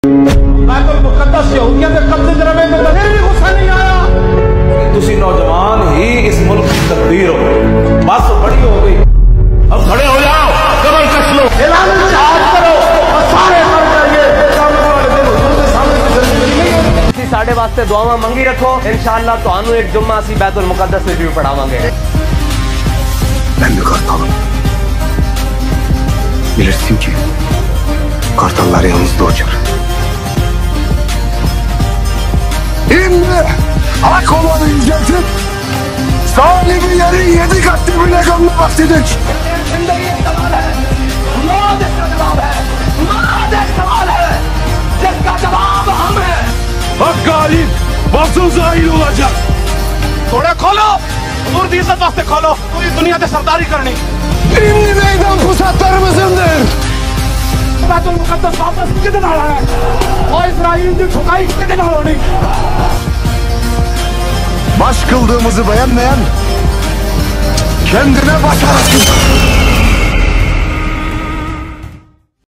बैतुल मुकद्दस यहूदियों के कब्जे च रहे तो फिर भी गुस्सा नहीं आया। तुसी नौजवान ही इस मुल्क की तकदीर हो, बस बड़ी हो गई। अब खड़े हो जाओ, कमर कस लो, ऐलान जिहाद करो और सारे मर जाइए। साढ़े वास्ते दुआवां मंगी रखो, इंशाअल्लाह तुहानू एक जुम्मा असी बैतुल मुकद्दस में भी पढ़ावांगे। Ben mi kartalım? Bilirsin ki kartallar yalnız doğar. Şimdi hak olanı yüceltip sahibi yerin 7 kat dibine gömmek istedik. Hak galip, basın zahil olacak. थोड़ा खोलो, हजूर दी इज्जत वास्ते खोलो, पूरी दुनिया से सरदारी करनी। Şimdi meydan pusatlarımızındır. बैतुल मुकद्दस वापस कितने आना है और इस्राइल की ठुकाई कितने होनी। Baş kıldığımızı beğenmeyen kendine baş arasın.